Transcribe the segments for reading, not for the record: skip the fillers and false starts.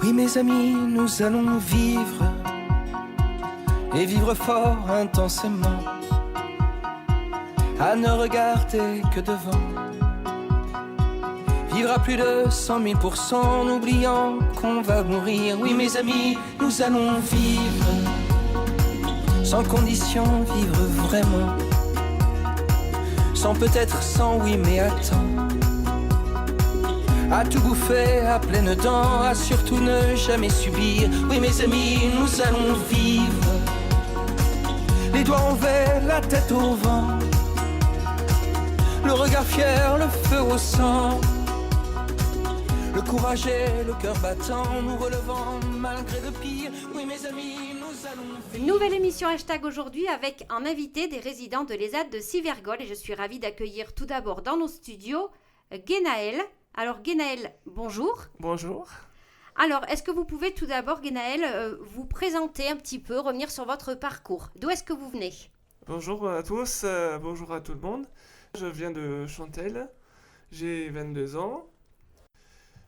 Oui mes amis, nous allons vivre, et vivre fort intensément, à ne regarder que devant. Vivre à plus de 100 000%, en oubliant qu'on va mourir. Oui mes amis, nous allons vivre, sans condition, vivre vraiment. Sans peut-être, sans oui mais attends. À tout bouffer à pleines dents, à surtout ne jamais subir. Oui mes amis, nous allons vivre, les doigts en verre, la tête au vent, le regard fier, le feu au sang, le courage et le cœur battant, nous relevant malgré le pire. Oui mes amis, nous allons vivre. Nouvelle émission hashtag aujourd'hui avec un invité des résidents de l'ESAT de Civergol. Et je suis ravie d'accueillir tout d'abord dans nos studios Guénaël. Alors Guénaël, bonjour. Bonjour. Alors, est-ce que vous pouvez tout d'abord, Guénaël, vous présenter un petit peu, revenir sur votre parcours? D'où est-ce que vous venez? Bonjour à tous, bonjour à tout le monde. Je viens de Chantelle, j'ai 22 ans.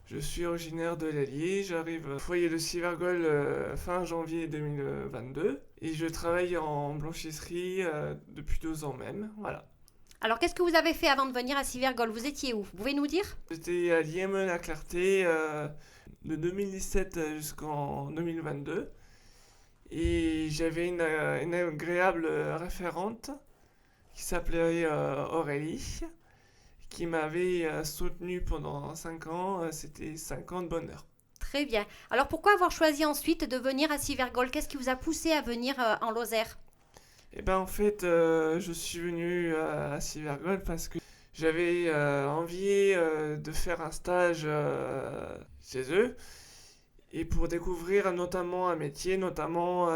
Je suis originaire de l'Allier, j'arrive au foyer de Civergol fin janvier 2022 et je travaille en blanchisserie depuis 2 ans même, voilà. Alors, qu'est-ce que vous avez fait avant de venir à Civergol? Vous étiez où? Vous pouvez nous dire? J'étais à l'IME La Clarté de 2017 jusqu'en 2022 et j'avais une agréable référente qui s'appelait Aurélie, qui m'avait soutenu pendant 5 ans. C'était 5 ans de bonheur. Très bien. Alors, pourquoi avoir choisi ensuite de venir à Civergol? Qu'est-ce qui vous a poussé à venir en Lozère? Eh ben en fait, je suis venu à Civergol parce que j'avais envie de faire un stage chez eux et pour découvrir notamment un métier, notamment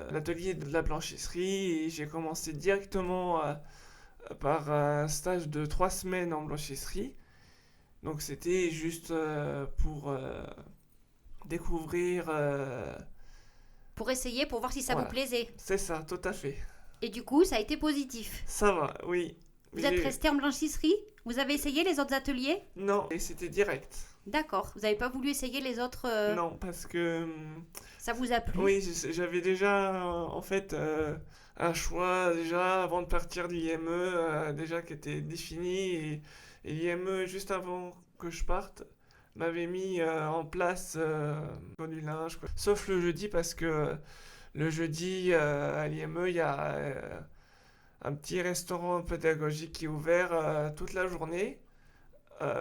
l'atelier de la blanchisserie. Et j'ai commencé directement par un stage de 3 semaines en blanchisserie. Donc c'était juste pour découvrir... Pour essayer, pour voir si ça voilà. vous plaisait. C'est ça, tout à fait. Et du coup, ça a été positif. Ça va, oui. Vous êtes resté en blanchisserie? Vous avez essayé les autres ateliers? Non, et c'était direct. D'accord. Vous n'avez pas voulu essayer les autres Non, parce que... Ça vous a plu? Oui, j'avais déjà, en fait, un choix, déjà, avant de partir de l'IME, déjà qui était défini. Et l'IME, juste avant que je parte, m'avait mis en place du linge, quoi. Sauf le jeudi, parce que le jeudi, à l'IME, il y a un petit restaurant pédagogique qui est ouvert toute la journée,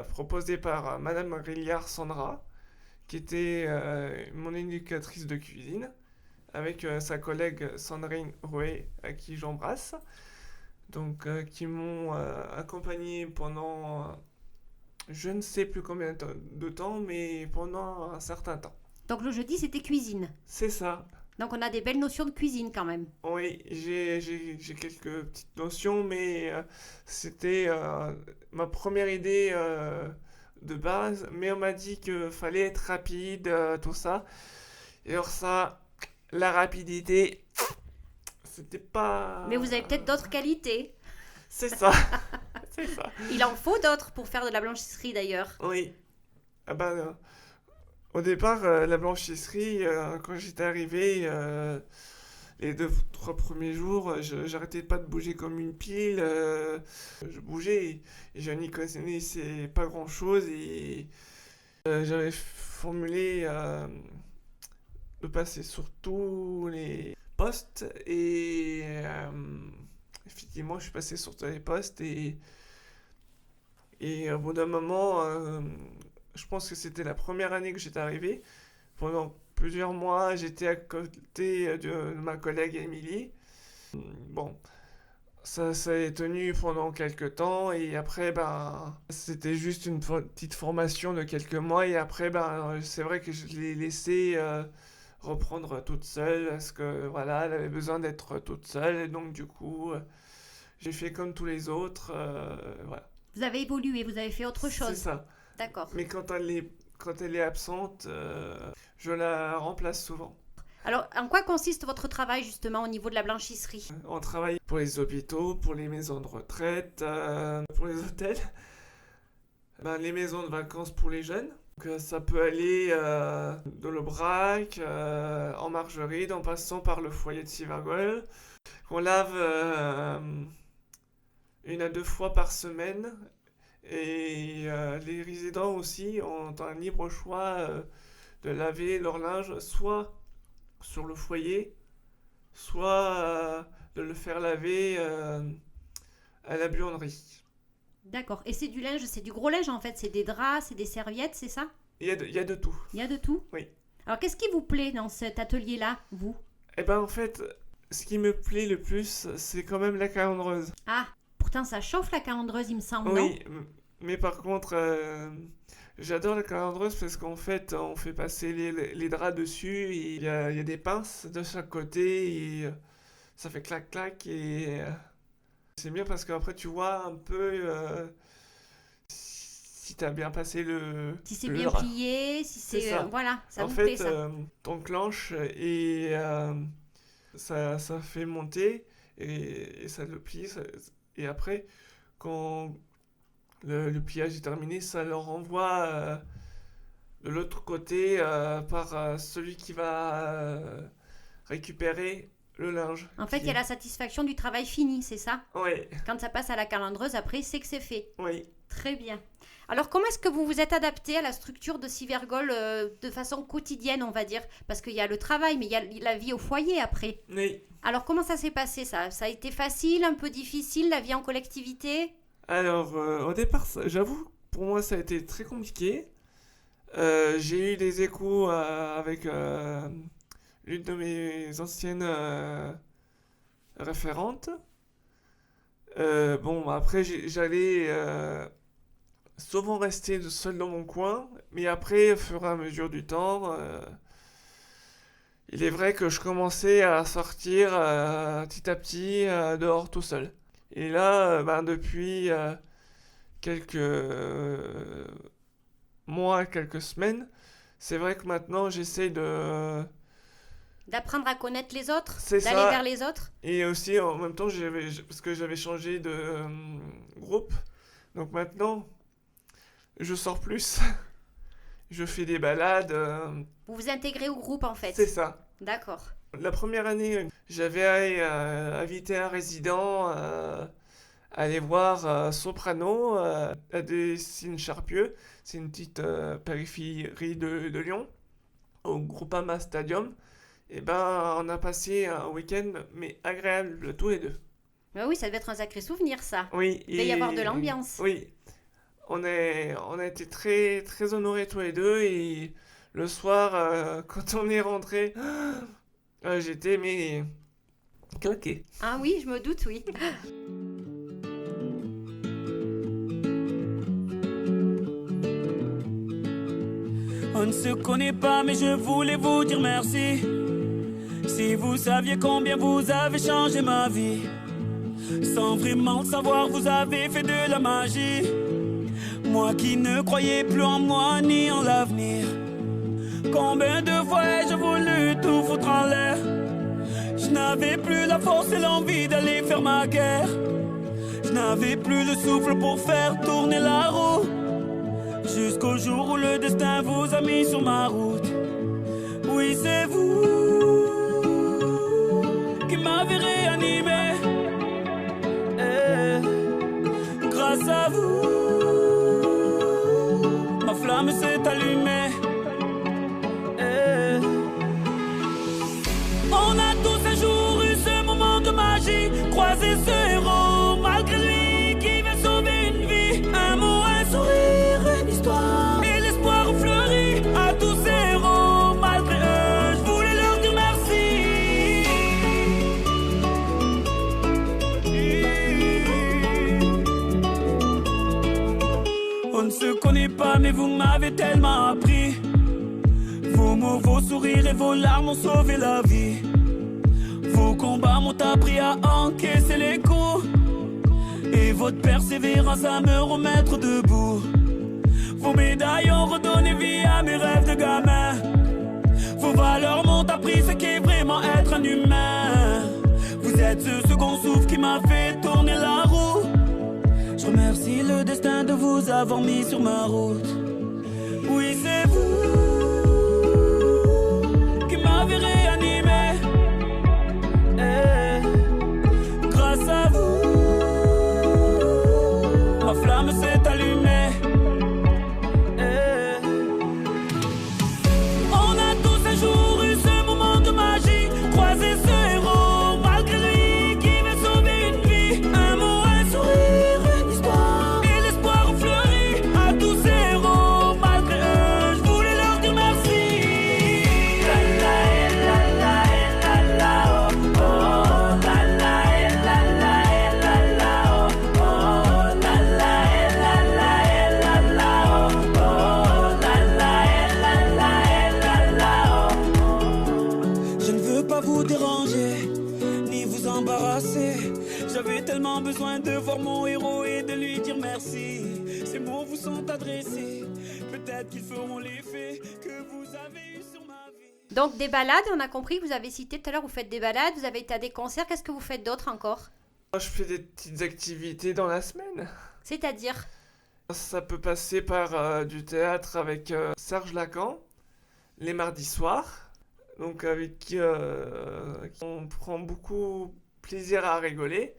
proposé par Madame Grilliard Sandra, qui était mon éducatrice de cuisine, avec sa collègue Sandrine Rouet, à qui j'embrasse, donc qui m'ont accompagné pendant... je ne sais plus combien de temps, mais pendant un certain temps. Donc le jeudi, c'était cuisine. C'est ça. Donc on a des belles notions de cuisine quand même. Oui, j'ai quelques petites notions, mais c'était ma première idée de base. Mais on m'a dit qu'il fallait être rapide, tout ça. Et alors ça, la rapidité, c'était pas... Mais vous avez peut-être d'autres qualités. C'est ça. C'est ça. Il en faut d'autres pour faire de la blanchisserie d'ailleurs. Oui. Ah ben, au départ, la blanchisserie, quand j'étais arrivé, les 2-3 premiers jours, j'arrêtais pas de bouger comme une pile. Je bougeais et je n'y connaissais pas grand-chose. Et j'avais formulé de passer sur tous les postes. Et effectivement, je suis passé sur tous les postes. Et au bout d'un moment... je pense que c'était la première année que j'étais arrivé. Pendant plusieurs mois, j'étais à côté de ma collègue Émilie. Bon, ça est tenu pendant quelques temps et après, ben, c'était juste une petite formation de quelques mois et après, ben, c'est vrai que je l'ai laissée reprendre toute seule parce que, voilà, elle avait besoin d'être toute seule et donc, du coup, j'ai fait comme tous les autres, voilà. Vous avez évolué, vous avez fait autre chose. C'est ça. D'accord. Mais quand elle est absente, je la remplace souvent. Alors, en quoi consiste votre travail justement au niveau de la blanchisserie? On travaille pour les hôpitaux, pour les maisons de retraite, pour les hôtels, les maisons de vacances pour les jeunes. Que ça peut aller de l'Aubrac, en Margeride, en passant par le foyer de Sivergol. Qu'on lave 1 à 2 fois par semaine. Et les résidents aussi ont un libre choix de laver leur linge soit sur le foyer, soit de le faire laver à la buanderie. D'accord. Et c'est du linge, c'est du gros linge en fait, c'est des draps, c'est des serviettes, c'est ça? Il y a de tout. Il y a de tout? Oui. Alors qu'est-ce qui vous plaît dans cet atelier-là, vous? Eh ben en fait, ce qui me plaît le plus, c'est quand même la calandreuse. Ah, pourtant ça chauffe la calandreuse, il me semble, non? Oui, mais par contre, j'adore la calandreuse parce qu'en fait, on fait passer les draps dessus, et il y a des pinces de chaque côté, et ça fait clac-clac, et c'est bien parce qu'après tu vois un peu si t'as bien passé Si c'est le bien drap. plié, si C'est c'est... ça. voilà, ça En vous fait, plaît ça. t'enclenches et ça fait monter et ça le plie. Et après, quand le pliage est terminé, ça le renvoie de l'autre côté par celui qui va récupérer le linge. En fait, il y a la satisfaction du travail fini, c'est ça? Oui, Quand ça passe à la calandreuse, après, c'est que c'est fait. oui. Très bien. Alors, comment est-ce que vous vous êtes adapté à la structure de Sivergol de façon quotidienne, on va dire? Parce qu'il y a le travail, mais il y a la vie au foyer après. Oui. Alors, comment ça s'est passé ça? Ça a été facile, un peu difficile, la vie en collectivité? Alors, au départ, j'avoue, pour moi, ça a été très compliqué. J'ai eu des échos avec l'une de mes anciennes référentes. Bon, après, j'allais souvent rester seul dans mon coin, mais après, au fur et à mesure du temps, il est vrai que je commençais à sortir petit à petit dehors tout seul. Et là, depuis quelques mois, quelques semaines, c'est vrai que maintenant j'essaie D'apprendre à connaître les autres? C'est D'aller ça. vers les autres? Et aussi en même temps, parce que j'avais changé de groupe, donc maintenant je sors plus, je fais des balades, Vous vous intégrez au groupe en fait? c'est ça. D'accord. La première année, j'avais invité un résident à aller voir Soprano à Décines-Charpieu. C'est une petite périphérie de Lyon, au Groupama Stadium. Et ben, on a passé un week-end, mais agréable tous les deux. Bah oui, ça devait être un sacré souvenir ça. Oui. Il devait y avoir de l'ambiance. Oui. On a été très, très honorés tous les deux. Et le soir, quand on est rentré, j'étais mais claqué. Ah oui, je me doute, oui. On ne se connaît pas, mais je voulais vous dire merci. Si vous saviez combien vous avez changé ma vie, sans vraiment le savoir, vous avez fait de la magie. Moi qui ne croyais plus en moi ni en l'avenir, combien de fois ai-je voulu tout foutre en l'air? Je n'avais plus la force et l'envie d'aller faire ma guerre. Je n'avais plus le souffle pour faire tourner la roue. Jusqu'au jour où le destin vous a mis sur ma route. Oui, c'est vous qui m'avez réanimé. Grâce à vous, ma flamme s'est allumée. On a tous un jour eu ce moment de magie, croisé ce héros malgré lui qui vient sauver une vie. Un mot, un sourire, une histoire et l'espoir fleurit à tous ces héros. Malgré eux, je voulais leur dire merci. On ne se connaît pas, mais vous m'avez tellement appris. Vos mots, vos sourires et vos larmes ont sauvé la vie. Vos combats m'ont appris à encaisser les coups. Et votre persévérance à me remettre debout. Vos médailles ont redonné vie à mes rêves de gamin. Vos valeurs m'ont appris ce qu'est vraiment être un humain. Vous êtes ce second souffle qui m'a fait tourner la roue. Je remercie le destin de vous avoir mis sur ma route. Oui, c'est vous qui m'avez réanimé. Grâce à vous, ma flamme s'est allumée. On a tous un jour eu ce moment de magie, croisé ce héros malgré lui qui veut sauver une vie. Un mot, un sourire, une histoire et l'espoir fleuri à tous ces héros. Malgré eux, je voulais leur dire merci. La la la la la la oh oh la la la la la la oh oh la la la la la la oh oh la la la la la oh. Je ne veux pas vous déranger ni vous embarrasser. J'avais tellement besoin de voir mon héros et de lui dire merci. Ces mots vous sont adressés, peut-être qu'ils feront l'effet que vous avez eu sur ma vie. Donc des balades, on a compris que vous avez cité tout à l'heure, vous faites des balades, vous avez été à des concerts, qu'est-ce que vous faites d'autre encore? Moi, je fais des petites activités dans la semaine. C'est-à-dire? Ça peut passer par du théâtre avec Serge Lacan, les mardis soirs, donc avec qui on prend beaucoup plaisir à rigoler.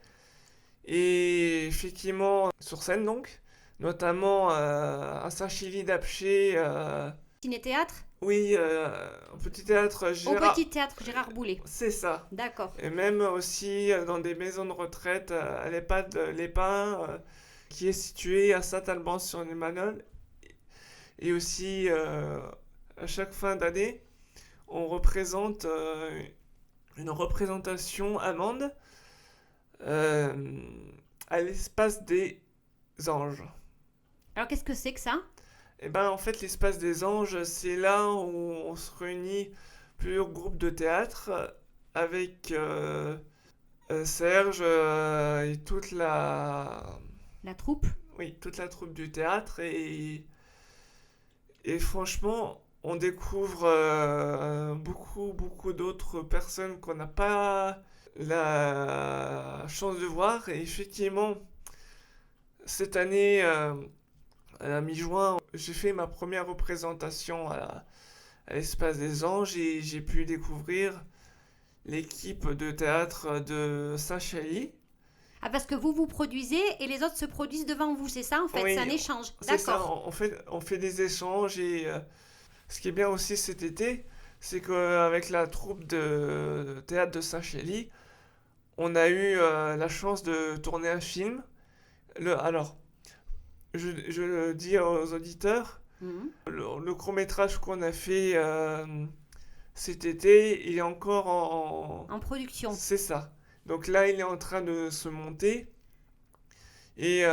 Et effectivement, sur scène donc, notamment à Saint-Chily d'Apcher, Ciné-théâtre? oui, un petit théâtre Au Gérard... Petit Théâtre Gérard Boulet. C'est ça. D'accord. Et même aussi dans des maisons de retraite à l'EHPAD Les Pins, qui est situé à Saint-Alban-sur-les-Manoles. Et aussi, à chaque fin d'année, on représente une représentation allemande à l'espace des anges. Alors qu'est-ce que c'est que ça? Et ben en fait, l'espace des anges, c'est là où on se réunit plusieurs groupes de théâtre avec Serge et toute la... La troupe? Oui, toute la troupe du théâtre. Et franchement, on découvre beaucoup d'autres personnes qu'on n'a pas la chance de voir. Et effectivement, cette année, à la mi-juin, j'ai fait ma première représentation à l'Espace des Anges et j'ai pu découvrir l'équipe de théâtre de Saint-Chally. Ah, parce que vous produisez et les autres se produisent devant vous, c'est ça en fait? Oui, C'est un échange. C'est ça, D'accord. on fait des échanges et ce qui est bien aussi cet été, c'est qu'avec la troupe de théâtre de Saint-Chally, on a eu la chance de tourner un film. Alors, je le dis aux auditeurs, Mhm. le court-métrage qu'on a fait cet été, il est encore En production. C'est ça. Donc là, il est en train de se monter. Et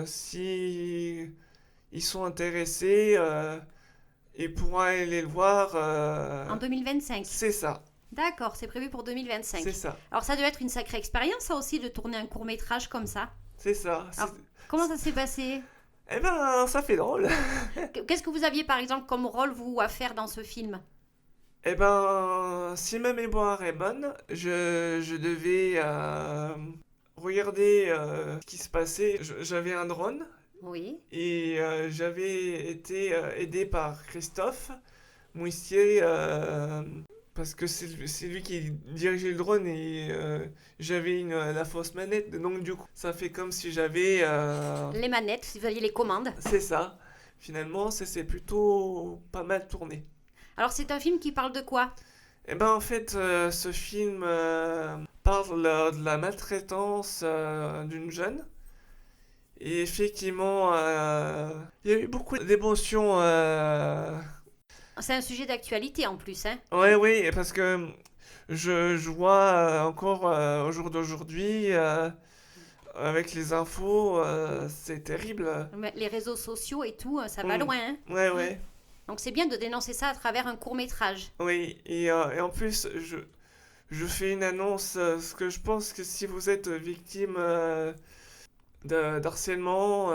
si ils sont intéressés, ils pourront aller le voir. En 2025. C'est ça. D'accord, c'est prévu pour 2025. C'est ça. Alors ça doit être une sacrée expérience, ça aussi, de tourner un court-métrage comme ça. C'est ça. Alors, comment ça s'est passé? Eh ben, ça fait drôle. Qu'est-ce que vous aviez par exemple comme rôle, vous, à faire dans ce film? Eh ben, si ma mémoire est bonne, je devais regarder ce qui se passait. J'avais un drone Oui. et j'avais été aidé par Christophe Mouissier parce que c'est lui qui dirigeait le drone et j'avais la fausse manette. Donc du coup, ça fait comme si j'avais... Les manettes, si vous aviez les commandes. C'est ça. Finalement, ça s'est plutôt pas mal tourné. Alors c'est un film qui parle de quoi? Eh ben en fait, ce film parle de la maltraitance d'une jeune. Et effectivement, il y a eu beaucoup d'émotions. C'est un sujet d'actualité en plus, hein? Ouais, oui, parce que je vois encore au jour d'aujourd'hui, avec les infos, c'est terrible. Mais les réseaux sociaux et tout, ça va Mm. loin, hein? Ouais, ouais. Donc c'est bien de dénoncer ça à travers un court-métrage. Oui, et en plus, je fais une annonce, parce que je pense que si vous êtes victime d'harcèlement,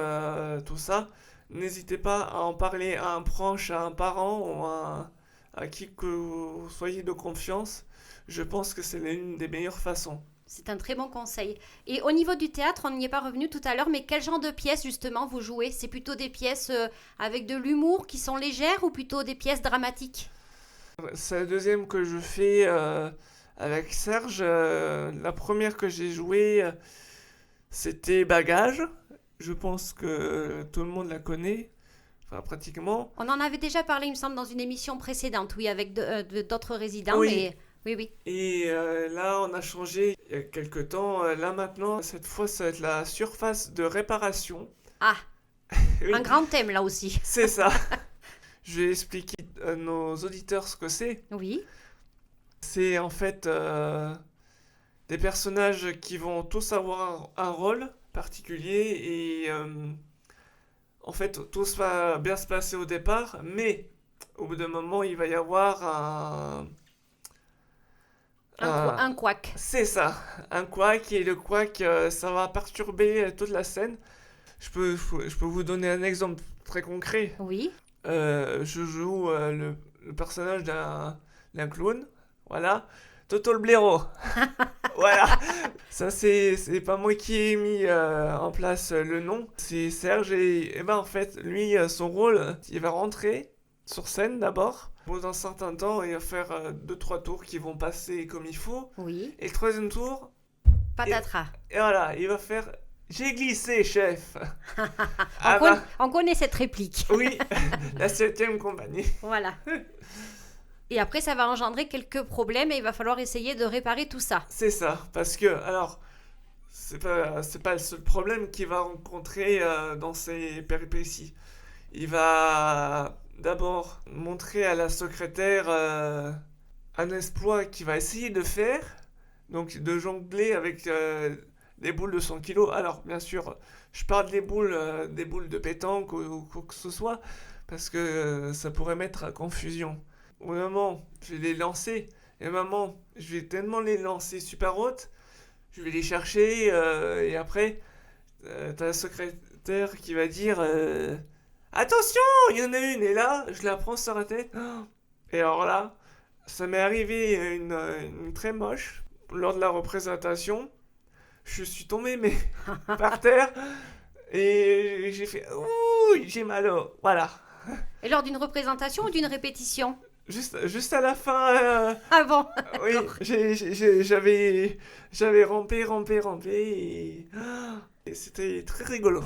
tout ça, n'hésitez pas à en parler à un proche, à un parent ou à qui que vous soyez de confiance. Je pense que c'est l'une des meilleures façons. C'est un très bon conseil. Et au niveau du théâtre, on n'y est pas revenu tout à l'heure, mais quel genre de pièces justement vous jouez? C'est plutôt des pièces avec de l'humour qui sont légères ou plutôt des pièces dramatiques? C'est la deuxième que je fais avec Serge. La première que j'ai jouée, c'était Bagage. Je pense que tout le monde la connaît, enfin pratiquement. On en avait déjà parlé, il me semble, dans une émission précédente, oui, avec d'autres résidents. Oui. Mais... Oui. Et là, on a changé il y a quelques temps. Là maintenant, cette fois, ça va être la surface de réparation. Ah, Oui, un grand thème là aussi. c'est ça. Je vais expliquer à nos auditeurs ce que c'est. Oui, C'est en fait des personnages qui vont tous avoir un rôle particulier et en fait tout va bien se passer au départ, mais au bout d'un moment il va y avoir un couac. c'est ça, un couac, et le couac ça va perturber toute la scène. Je peux vous donner un exemple très concret. Oui, Je joue le personnage d'un clown, voilà, Toto le blaireau. Voilà, ça c'est pas moi qui ai mis en place le nom, c'est Serge, et ben en fait lui son rôle, il va rentrer sur scène d'abord. Au bout d'un certain temps, il va faire 2-3 tours qui vont passer comme il faut, oui. et le troisième tour, Patatras. et voilà, il va faire j'ai glissé, chef. On, Ah con- bah, on connaît cette réplique. oui, la 7e compagnie. Voilà. Et après, ça va engendrer quelques problèmes et il va falloir essayer de réparer tout ça. C'est ça, parce que, alors, c'est pas le seul problème qu'il va rencontrer dans ses péripéties. Il va d'abord montrer à la secrétaire un exploit qu'il va essayer de faire, donc de jongler avec des boules de 100 kilos. Alors, bien sûr, je parle des boules de pétanque ou quoi que ce soit, parce que ça pourrait mettre à confusion. Au moment, je vais les lancer, et maman, je vais tellement les lancer super hautes, je vais les chercher, et après, t'as la secrétaire qui va dire attention, il y en a une, et là, je la prends sur la tête. Et alors là, ça m'est arrivé une très moche lors de la représentation. Je suis tombé mais par terre, et j'ai fait ouh, j'ai mal voilà. Et lors d'une représentation ou d'une répétition? Juste à la fin, Ah bon? oui, j'avais rampé, et c'était très rigolo.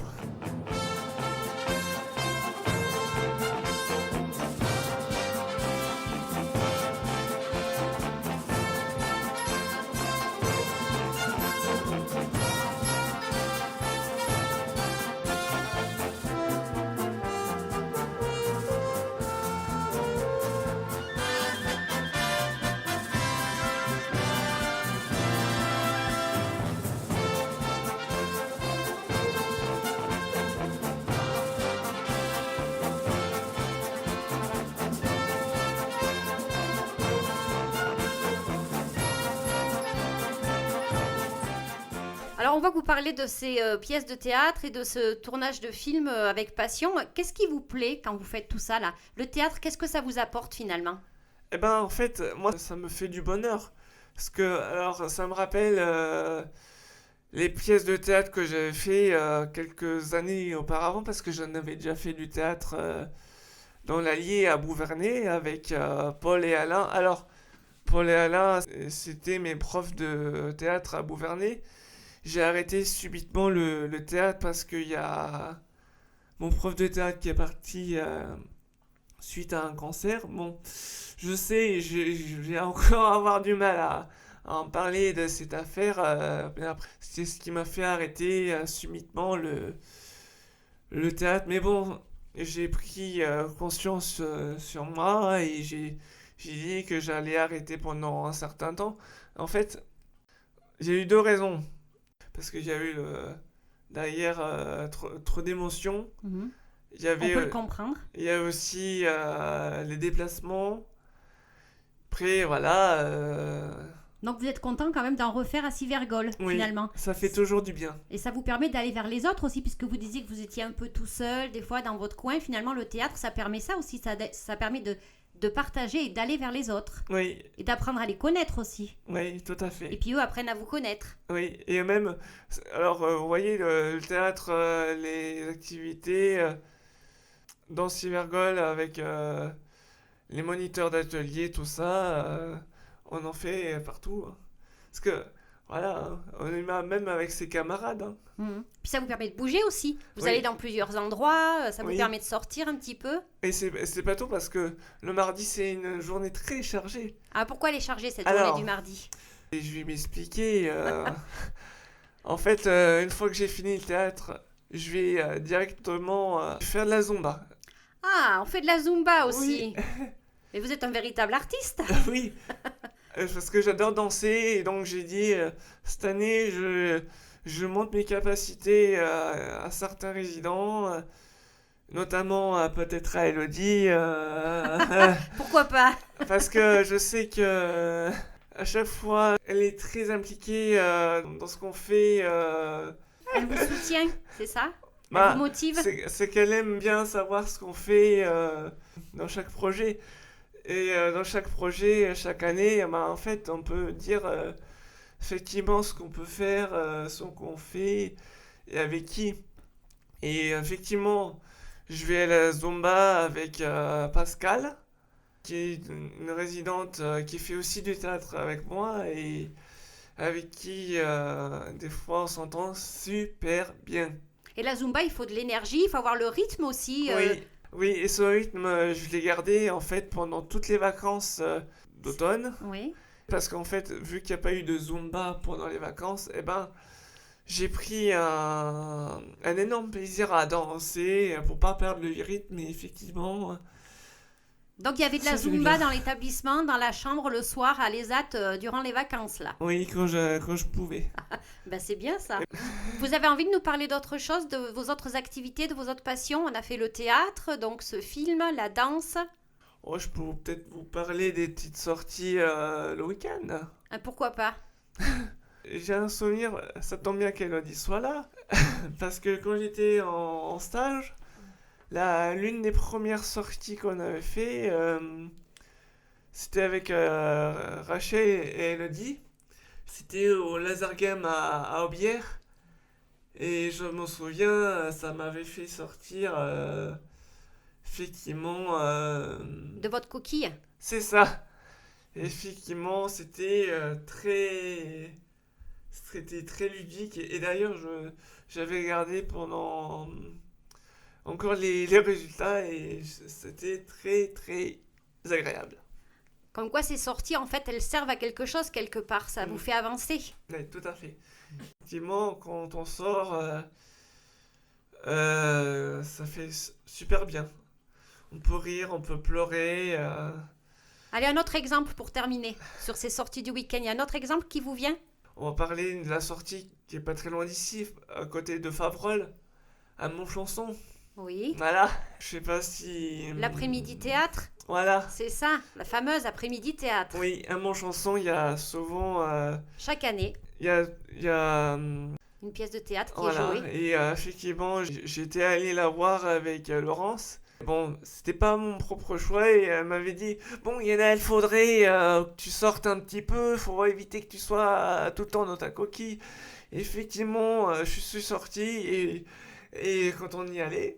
Alors, on va vous parler de ces pièces de théâtre et de ce tournage de film avec passion. Qu'est-ce qui vous plaît quand vous faites tout ça là? Le théâtre, qu'est-ce que ça vous apporte finalement? Eh ben, en fait, moi, ça me fait du bonheur. Parce que, alors, ça me rappelle les pièces de théâtre que j'avais fait quelques années auparavant, parce que j'en avais déjà fait du théâtre dans l'Allier à Bouvernay avec Paul et Alain. Alors, Paul et Alain, c'était mes profs de théâtre à Bouvernay. J'ai arrêté subitement le théâtre parce qu'il y a mon prof de théâtre qui est parti suite à un cancer. Bon, je sais, je vais encore avoir du mal à en parler de cette affaire. Mais après, c'est ce qui m'a fait arrêter subitement le théâtre. Mais bon, j'ai pris conscience sur moi, et j'ai dit que j'allais arrêter pendant un certain temps. En fait, j'ai eu 2 raisons. Parce qu'il y a eu derrière trop d'émotions. On Il y avait, peut le comprendre. il y a aussi les déplacements. Après, voilà. Donc, vous êtes content quand même d'en refaire à Civergol Oui, finalement. ça fait toujours du bien. Et ça vous permet d'aller vers les autres aussi, puisque vous disiez que vous étiez un peu tout seul, des fois dans votre coin. Finalement, le théâtre, ça permet ça aussi. Ça permet de partager et d'aller vers les autres. Oui, Et d'apprendre à les connaître aussi. oui, tout à fait. Et puis eux apprennent à vous connaître. Oui, et même, alors, vous voyez, le théâtre, les activités dans Cybergol avec les moniteurs d'atelier, tout ça, on en fait partout, hein. Parce que, voilà, hein, on est même avec ses camarades, hein. Puis ça vous permet de bouger aussi. Vous Oui. allez dans plusieurs endroits, ça vous Oui. permet de sortir un petit peu. Et c'est pas tout parce que le mardi, c'est une journée très chargée. Ah, pourquoi elle est chargée cette Alors. journée du mardi? Et je vais m'expliquer. En fait, une fois que j'ai fini le théâtre, je vais directement faire de la zumba. Ah, on fait de la Zumba aussi. Oui. Mais vous êtes un véritable artiste. Oui, parce que j'adore danser et donc j'ai dit cette année je monte mes capacités à certains résidents, notamment peut-être à Elodie, Pourquoi pas? parce que je sais que à chaque fois elle est très impliquée dans ce qu'on fait. Elle vous soutient, c'est ça? Elle Bah, vous motive? c'est qu'elle aime bien savoir ce qu'on fait dans chaque projet. Et dans chaque projet, chaque année, bah, en fait, on peut dire effectivement ce qu'on peut faire, ce qu'on fait et avec qui. Et effectivement, je vais à la Zumba avec Pascal, qui est une résidente qui fait aussi du théâtre avec moi et avec qui des fois on s'entend super bien. Et la Zumba, il faut de l'énergie, il faut avoir le rythme aussi. Oui, oui, et ce rythme, je l'ai gardé en fait pendant toutes les vacances d'automne. Oui. Parce qu'en fait, vu qu'il n'y a pas eu de Zumba pendant les vacances, eh ben, j'ai pris un énorme plaisir à danser pour pas perdre le rythme. Mais effectivement, Donc il y avait de la Ça fait du Zumba bien. dans l'établissement, dans la chambre, le soir, à l'ESAT, durant les vacances, là. oui, quand je pouvais. Ben, c'est bien ça. Vous avez envie de nous parler d'autre chose, de vos autres activités, de vos autres passions? On a fait le théâtre, donc ce film, la danse. Oh, je peux peut-être vous parler des petites sorties le week-end. Pourquoi pas? J'ai un souvenir, ça tombe bien qu'Elodie soit là, parce que quand j'étais en stage, l'une des premières sorties qu'on avait fait, c'était avec Rachel et Elodie. C'était au Laser Game à Aubière. Et je me souviens, ça m'avait fait sortir, effectivement, De votre coquille? c'est ça. Effectivement, c'était très ludique. Et d'ailleurs, j'avais regardé pendant encore les résultats et c'était très, très agréable. Comme quoi ces sorties, en fait, elles servent à quelque chose quelque part, ça vous fait avancer. Oui, tout à fait. Effectivement, quand on sort, ça fait super bien. On peut rire, on peut pleurer. Allez, un autre exemple pour terminer sur ces sorties du week-end. Il y a un autre exemple qui vous vient? On va parler de la sortie qui est pas très loin d'ici, à côté de Favrol, à Montchanson. Oui. Voilà, je sais pas si... L'après-midi théâtre, Voilà. c'est ça, la fameuse après-midi théâtre. Oui, à Montchanson, il y a souvent... Chaque année, il y a une pièce de théâtre qui voilà, est jouée. et effectivement, j'étais allé la voir avec Laurence. Bon, c'était pas mon propre choix et elle m'avait dit « Bon, Yana, il faudrait que tu sortes un petit peu, il faut éviter que tu sois tout le temps dans ta coquille. » Effectivement, je suis sorti et quand on y allait,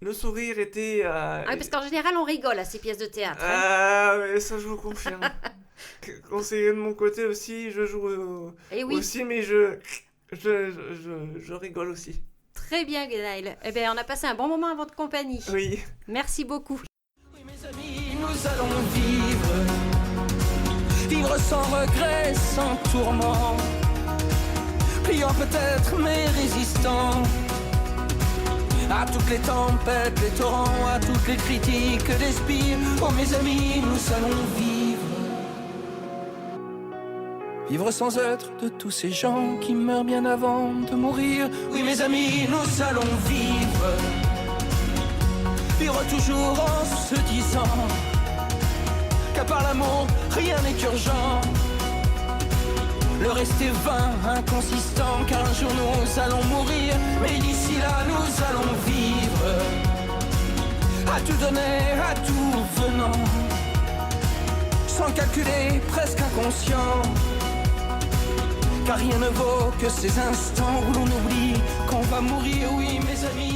le sourire était... Ah oui, parce qu'en général, on rigole à ces pièces de théâtre. hein. Ah, mais ça je vous confirme. Quand c'est de mon côté aussi, je joue Et oui, aussi, mais je rigole aussi. très bien, Guénaël. Eh bien, on a passé un bon moment à votre compagnie. Oui. Merci beaucoup. Oui, mes amis, nous allons vivre sans regret, sans tourment, pliant peut-être mais résistant à toutes les tempêtes, les torrents, à toutes les critiques des spires. Oh mes amis, nous allons vivre sans être de tous ces gens qui meurent bien avant de mourir. Oui mes amis, nous allons vivre toujours en se disant qu'à part l'amour, rien n'est urgent. Le reste est vain, inconsistant, car un jour nous allons mourir. Mais d'ici là, nous allons vivre à tout donner, à tout venant. sans calculer, presque inconscient. Car rien ne vaut que ces instants où l'on oublie qu'on va mourir, oui mes amis.